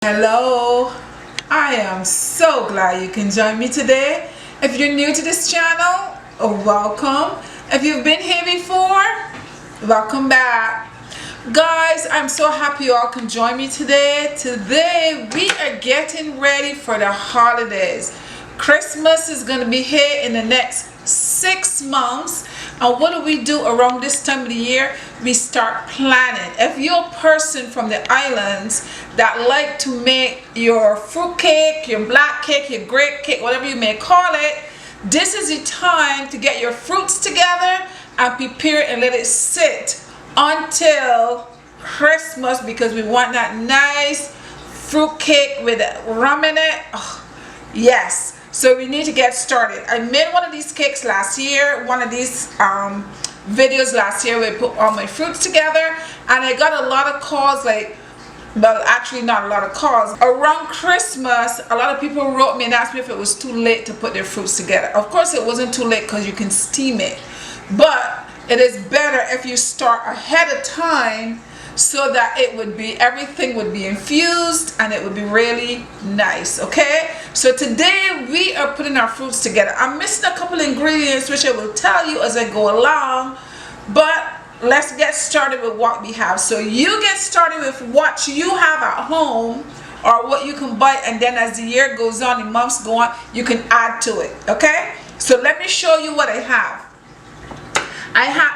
Hello, I am so glad you can join me today. If you're new to this channel, welcome. If you've been here before, welcome back. Guys, I'm so happy you all can join me today. Today we are getting ready for the holidays. Christmas is going to be here in the next 6 months. And what do we do around this time of the year? We start planning. If you're a person from the islands that like to make your fruit cake, your black cake, your grape cake, whatever you may call it, this is the time to get your fruits together and prepare and let it sit until Christmas, because we want that nice fruit cake with rum in it. Oh, yes. So we need to get started. I made one of these cakes last year, one of these videos last year where I put all my fruits together, and I got a lot of calls, well, actually not a lot of calls. Around Christmas, a lot of people wrote me and asked me if it was too late to put their fruits together. Of course it wasn't too late, because you can steam it, but it is better if you start ahead of time, so that everything would be infused and it would be really nice. Okay, so today we are putting our fruits together. I'm missing a couple ingredients which I will tell you as I go along, but let's get started with what we have. So you get started with what you have at home or what you can buy, and then as the year goes on, the months go on, you can add to it. Okay, so let me show you what I have.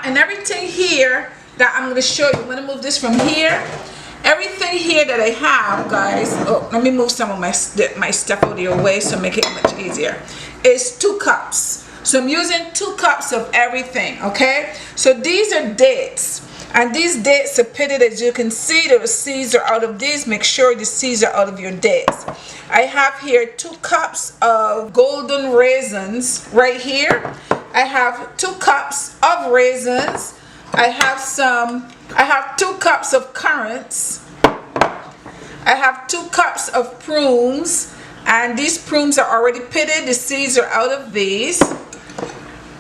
And everything here that I'm going to show you, I'm going to move this from here. Everything here that I have, guys, let me move some of my stuff out of your way so make it much easier, is 2 cups. So I'm using 2 cups of everything. Okay, so these are dates, and these dates are pitted. As you can see, the seeds are out of these. Make sure the seeds are out of your dates. I have here 2 cups of golden raisins right here. I have 2 cups of raisins. I have 2 cups of currants. I have 2 cups of prunes, and these prunes are already pitted. The seeds are out of these.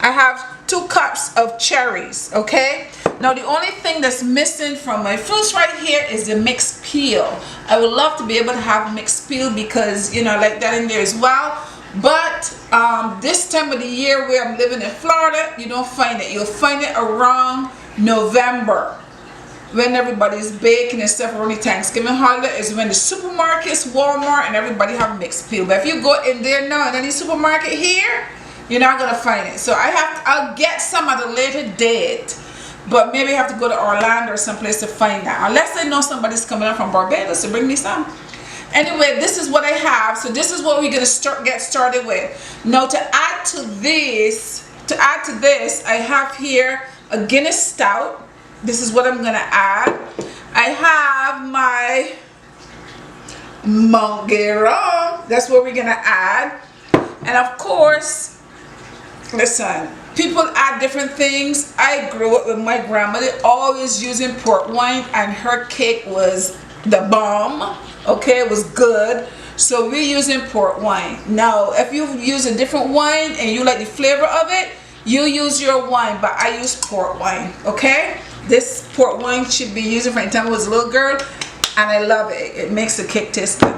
I have 2 cups of cherries. Okay, now the only thing that's missing from my fruits right here is the mixed peel. I would love to be able to have mixed peel, because you know, I like that in there as well. But this time of the year where I'm living in Florida, you don't find it. You'll find it around November, when everybody's baking and stuff. Around the Thanksgiving holiday is when the supermarkets, Walmart, and everybody have mixed peel. But if you go in there now in any supermarket here, you're not gonna find it. So I'll get some at a later date, but maybe I have to go to Orlando or someplace to find that, unless I know somebody's coming up from Barbados to bring me some. Anyway, this is what I have. So this is what we're gonna get started with. Now to add to this, I have here a Guinness stout. This is what I'm gonna add. I have my monkey rum. That's what we're gonna add. And of course, listen, people add different things. I grew up with my grandmother always using port wine, and her cake was the bomb. Okay, it was good. So we're using port wine. Now if you use a different wine and you like the flavor of it, you use your wine, but I use port wine. Okay, this port wine should be using from the time I was a little girl, and I love it. It makes the cake taste good.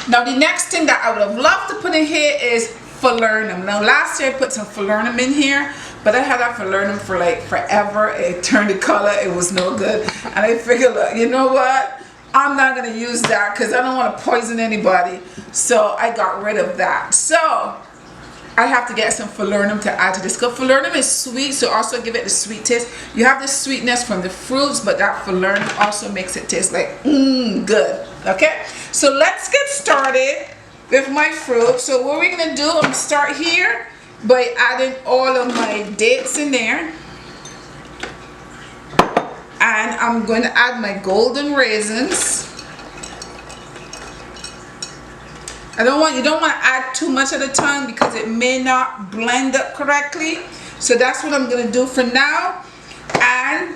Now the next thing that I would have loved to put in here is falernum. Now last year I put some falernum in here, but I had that falernum for like forever. It turned the color. It was no good, and I figured, look, you know what, I'm not going to use that because I don't want to poison anybody. So I got rid of that. So I have to get some falernum to add to this, because falernum is sweet, so also give it the sweet taste. You have the sweetness from the fruits, but that falernum also makes it taste like good. Okay, so let's get started with my fruit. So what we're going to do, I'm going to start here by adding all of my dates in there. And I'm going to add my golden raisins. You don't want to add too much at a time, because it may not blend up correctly. So that's what I'm going to do for now. And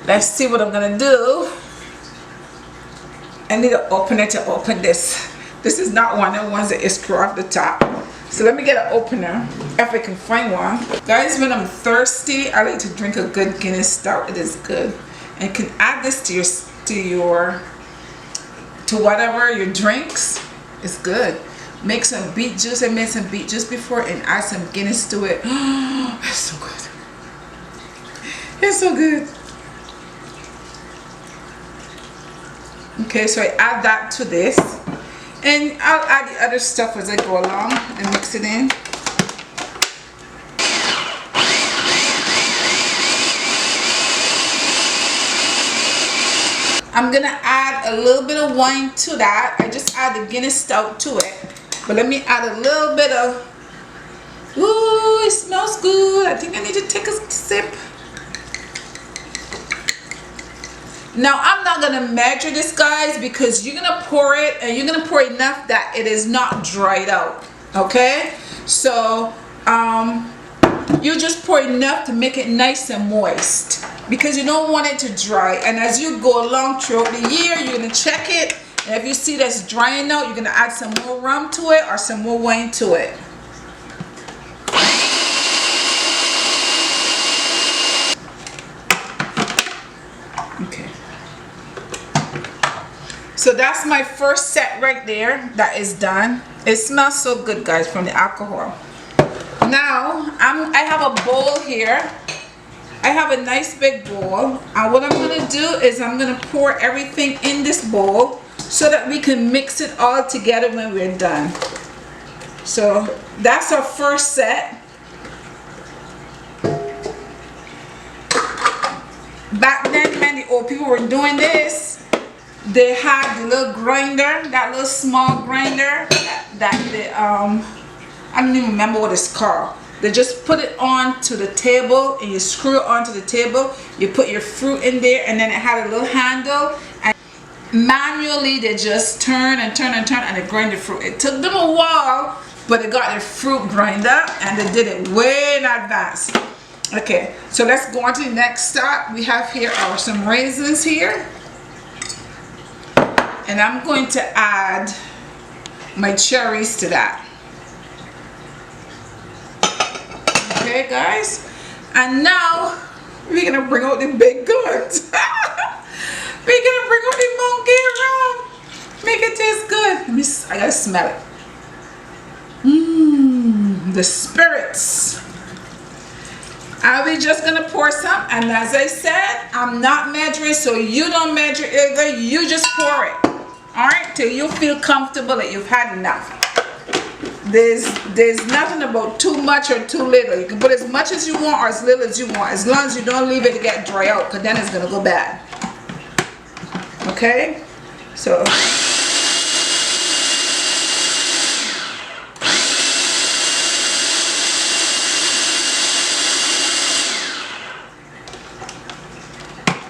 let's see what I'm going to do. I need to open it to open this. This is not one of the ones that is screw off the top. So let me get an opener if I can find one. Guys, when I'm thirsty, I like to drink a good Guinness stout. It is good. And you can add this to your to whatever your drinks. It's good. Make some beet juice. I made some beet juice before and add some Guinness to it. It's so good. It's so good. Okay, so I add that to this, and I'll add the other stuff as I go along and mix it in. I'm gonna add a little bit of wine to that. I just add the Guinness stout to it, but let me add a little bit of, ooh, it smells good. I think I need to take a sip. Now I'm not gonna measure this, guys, because you're gonna pour it and you're gonna pour enough that it is not dried out. Okay, so you just pour enough to make it nice and moist, because you don't want it to dry. And as you go along throughout the year, you're gonna check it, and if you see that's drying out, you're gonna add some more rum to it or some more wine to it. Okay, so that's my first set right there. That is done. It smells so good, guys, from the alcohol. Now I have a bowl here. I have a nice big bowl, and what I'm gonna do is I'm gonna pour everything in this bowl so that we can mix it all together when we're done. So that's our first set. Back then, when the old people were doing this, they had the little grinder, that little small grinder I don't even remember what it's called. They just put it onto the table and you screw it onto the table. You put your fruit in there, and then it had a little handle, and manually they just turn and turn and turn and they grind the fruit. It took them a while, but they got their fruit grind up and they did it way in advance. Okay, so let's go on to the next step. We have here some raisins here, and I'm going to add my cherries to that. Okay, guys, and now we're gonna bring out the big guns. We're gonna bring out the monkey rum. Make it taste good. I gotta smell it. The spirits. And we're just gonna pour some, and as I said, I'm not measuring, so you don't measure either. You just pour it, all right, till you feel comfortable that you've had enough. There's nothing about too much or too little. You can put as much as you want or as little as you want, as long as you don't leave it to get dry out, because then it's gonna go bad. Okay, so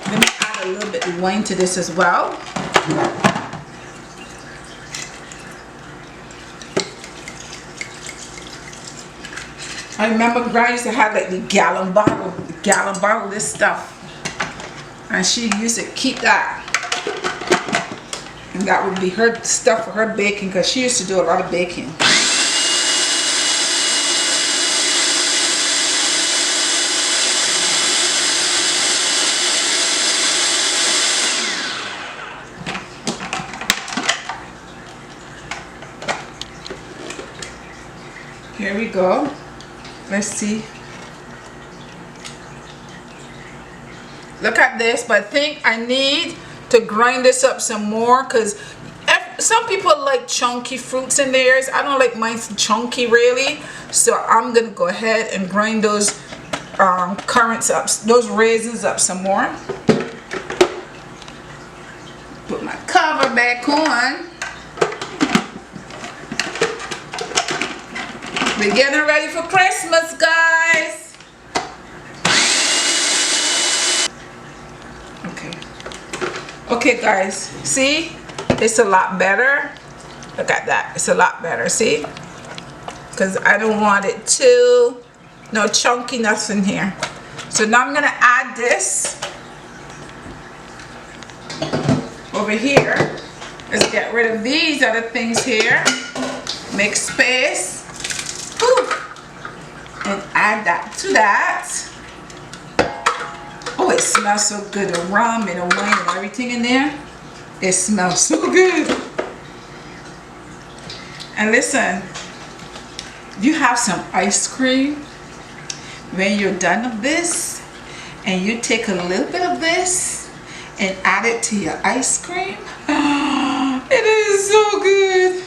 let me add a little bit of wine to this as well. I remember Grandma used to have like the gallon bottle of this stuff, and she used to keep that, and that would be her stuff for her baking, because she used to do a lot of baking. Here we go. Let's see. Look at this, but I think I need to grind this up some more, because some people like chunky fruits in theirs. I don't like mine chunky really, so I'm gonna go ahead and grind those currants up, those raisins up some more. Put my cover back on. We're getting ready for Christmas, guys. Okay guys, see, it's a lot better. Look at that, it's a lot better, see, because I don't want it too no chunky nothing here. So now I'm gonna add this over here. Let's get rid of these other things here, make space. Whew. And add that to that. Oh, it smells so good, the rum and the wine and everything in there. It smells so good. And listen, you have some ice cream when you're done with this, and you take a little bit of this and add it to your ice cream. It is so good.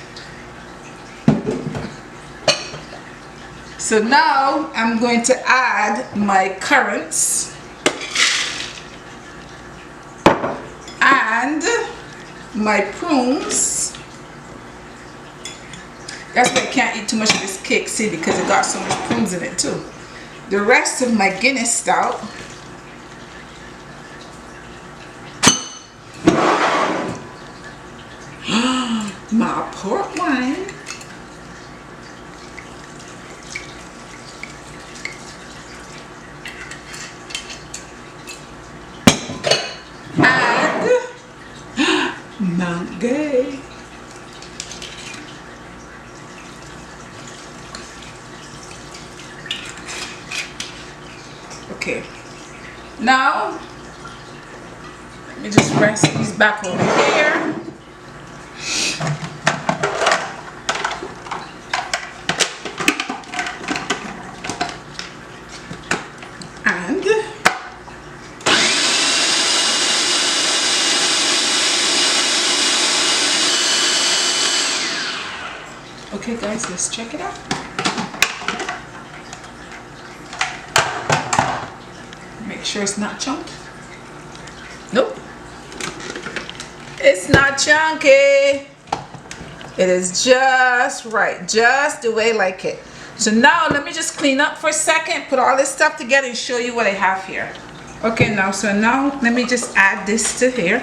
So now I'm going to add my currants and my prunes. That's why I can't eat too much of this cake, see, because it got so much prunes in it too. The rest of my Guinness stout. My port wine. And Mount Gay. Okay, now let me just rest these back over here. And okay guys, let's check it out. Make sure it's not chunky. Nope, it's not chunky. It is just right, just the way I like it. So now let me just clean up for a second, put all this stuff together and show you what I have here. Okay, now let me just add this to here.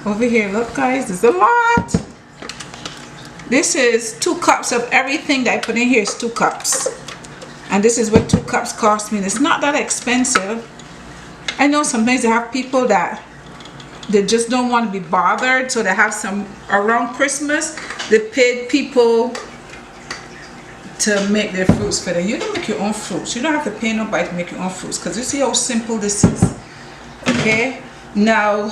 Over here, look guys, there's a lot. This is 2 cups of everything that I put in here is 2 cups. And this is what 2 cups cost me. And it's not that expensive. I know sometimes they have people that they just don't want to be bothered, so they have some around Christmas. They paid people to make their fruits for them. You don't make your own fruits. You don't have to pay nobody to make your own fruits, because you see how simple this is. Okay, now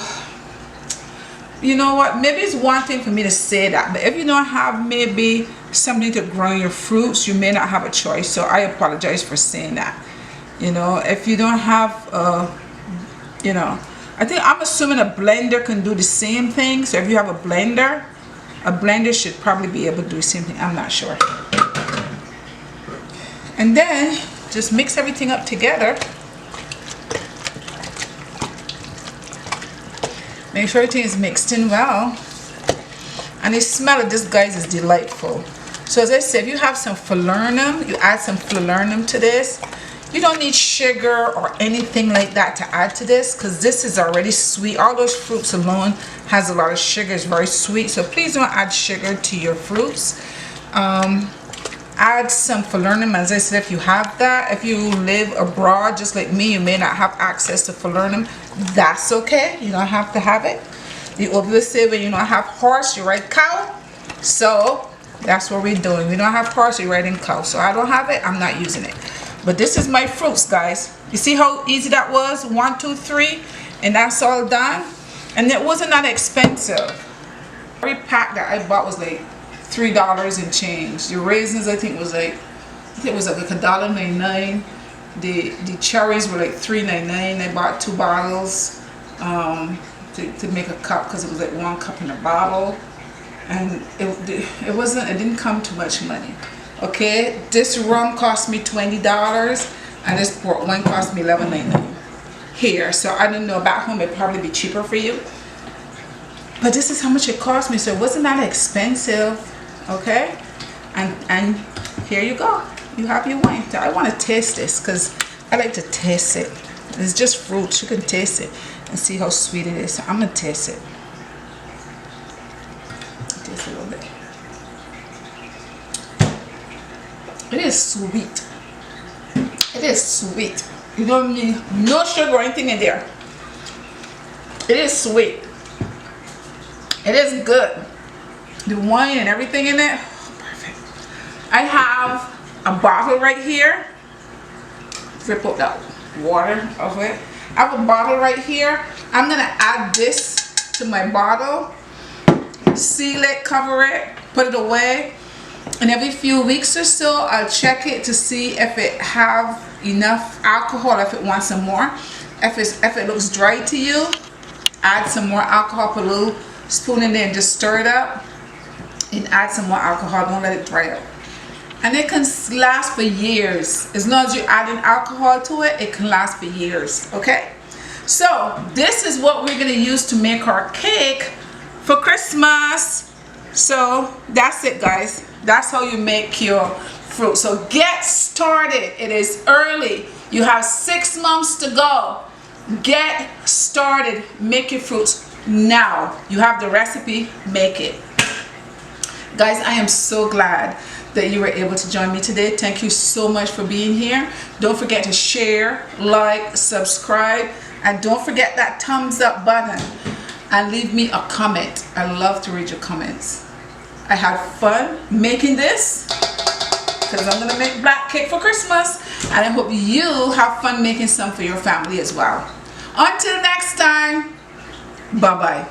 you know what, maybe it's one thing for me to say that, but if you don't have maybe something to grow your fruits, you may not have a choice. So I apologize for saying that. You know, if you don't have you know, I'm assuming a blender can do the same thing. So if you have a blender should probably be able to do the same thing. I'm not sure. And then just mix everything up together. Make sure everything is mixed in well. And the smell of this, guys, is delightful. So as I said, if you have some falernum, you add some falernum to this. You don't need sugar or anything like that to add to this, because this is already sweet. All those fruits alone has a lot of sugar. It's very sweet. So please don't add sugar to your fruits. Add some falernum, as I said, if you have that. If you live abroad just like me, you may not have access to falernum. That's okay. You don't have to have it. The obviously say when you don't have horse, you ride cow. So that's what we're doing. We don't have horse, we're riding cow. So I don't have it, I'm not using it. But this is my fruits, guys. You see how easy that was? 1, 2, 3, and that's all done. And it wasn't that expensive. Every pack that I bought was like $3 and change. The raisins, I think was like $1.99. The cherries were like $3.99. I bought 2 bottles to make a cup, because it was like 1 cup in a bottle, and it didn't come to much money. Okay, this rum cost me $20, and this port wine cost me $11.99 here. So I don't know, back home it'd probably be cheaper for you, but this is how much it cost me. So it wasn't that expensive. Okay, and here you go, you have your wine. So I want to taste this, because I like to taste it. It's just fruits, you can taste it and see how sweet it is. So I'm gonna taste it. Taste a little bit. It is sweet. It is sweet. You don't need no sugar or anything in there. It is sweet. It is good. The wine and everything in it, oh, perfect. I have a bottle right here. Rip out that water of it. I have a bottle right here. I'm gonna add this to my bottle, seal it, cover it, put it away, and every few weeks or so I'll check it to see if it have enough alcohol, if it wants some more. If it looks dry to you, add some more alcohol, put a little spoon in there and just stir it up and add some more alcohol. Don't let it dry up. And it can last for years. As long as you're adding alcohol to it, it can last for years. Okay? So this is what we're going to use to make our cake for Christmas. So that's it, guys. That's how you make your fruit. So get started. It is early. You have 6 months to go. Get started. Make your fruits now. You have the recipe. Make it. Guys, I am so glad that you were able to join me today. Thank you so much for being here. Don't forget to share, like, subscribe, and don't forget that thumbs up button and leave me a comment. I love to read your comments. I had fun making this because I'm gonna make black cake for Christmas, and I hope you have fun making some for your family as well. Until next time, bye bye.